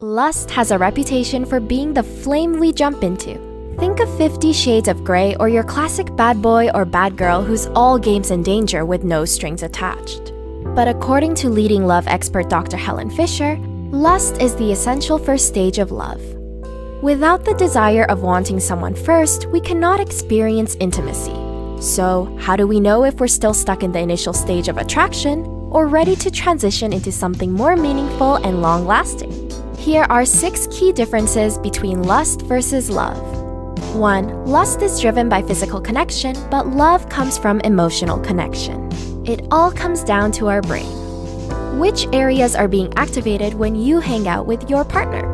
Lust has a reputation for being the flame we jump into. Think of 50 Shades of Grey or your classic bad boy or bad girl who's all games and danger with no strings attached. But according to leading love expert Dr. Helen Fisher, lust is the essential first stage of love. Without the desire of wanting someone first, we cannot experience intimacy. So, how do we know if we're still stuck in the initial stage of attraction or ready to transition into something more meaningful and long-lasting? Here are 6 key differences between lust versus love. 1. Lust is driven by physical connection, but love comes from emotional connection. It all comes down to our brain. Which areas are being activated when you hang out with your partner?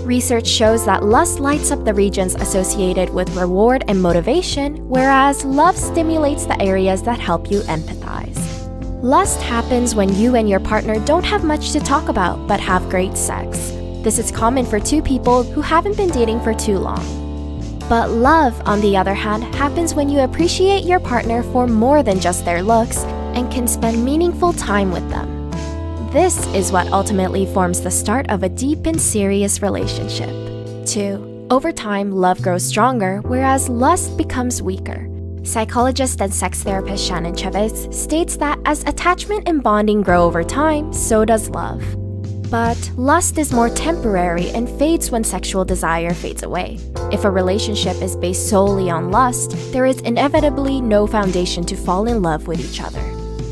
Research shows that lust lights up the regions associated with reward and motivation, whereas love stimulates the areas that help you empathize. Lust happens when you and your partner don't have much to talk about but have great sex. This is common for 2 people who haven't been dating for too long. But love, on the other hand, happens when you appreciate your partner for more than just their looks and can spend meaningful time with them. This is what ultimately forms the start of a deep and serious relationship. 2. Over time, love grows stronger, whereas lust becomes weaker. Psychologist and sex therapist Shannon Chavez states that as attachment and bonding grow over time, so does love. But lust is more temporary and fades when sexual desire fades away. If a relationship is based solely on lust, there is inevitably no foundation to fall in love with each other.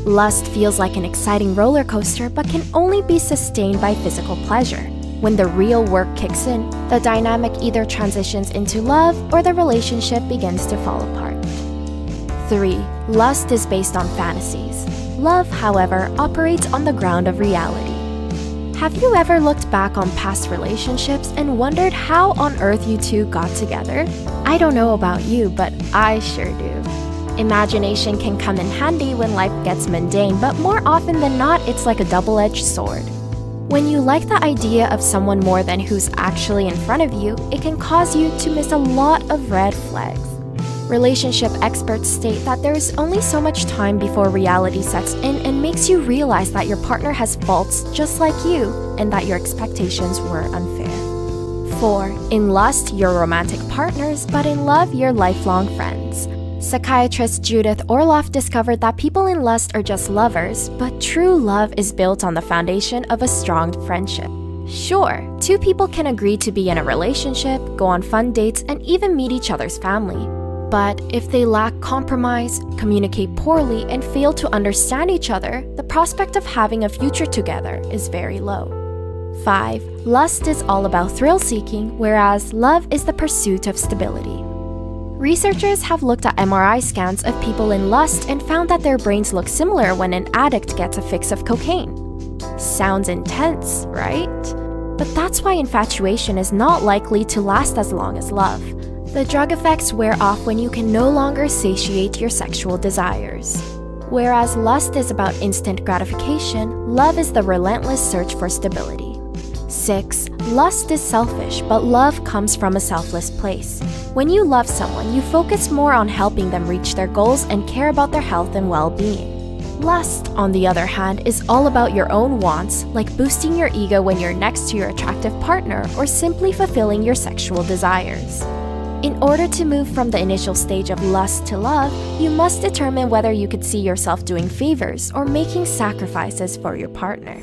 Lust feels like an exciting roller coaster but can only be sustained by physical pleasure. When the real work kicks in, the dynamic either transitions into love or the relationship begins to fall apart. 3. Lust is based on fantasies. Love, however, operates on the ground of reality. Have you ever looked back on past relationships and wondered how on earth you two got together? I don't know about you, but I sure do. Imagination can come in handy when life gets mundane, but more often than not, it's like a double-edged sword. When you like the idea of someone more than who's actually in front of you, it can cause you to miss a lot of red flags. Relationship experts state that there is only so much time before reality sets in and makes you realize that your partner has faults just like you and that your expectations were unfair. 4. In lust, you're romantic partners, but in love, you're lifelong friends. Psychiatrist Judith Orloff discovered that people in lust are just lovers, but true love is built on the foundation of a strong friendship. Sure, 2 people can agree to be in a relationship, go on fun dates, and even meet each other's family. But if they lack compromise, communicate poorly, and fail to understand each other, the prospect of having a future together is very low. 5. Lust is all about thrill-seeking, whereas love is the pursuit of stability. Researchers have looked at MRI scans of people in lust and found that their brains look similar when an addict gets a fix of cocaine. Sounds intense, right? But that's why infatuation is not likely to last as long as love. The drug effects wear off when you can no longer satiate your sexual desires. Whereas lust is about instant gratification, love is the relentless search for stability. 6. Lust is selfish, but love comes from a selfless place. When you love someone, you focus more on helping them reach their goals and care about their health and well-being. Lust, on the other hand, is all about your own wants, like boosting your ego when you're next to your attractive partner or simply fulfilling your sexual desires. In order to move from the initial stage of lust to love, you must determine whether you could see yourself doing favors or making sacrifices for your partner.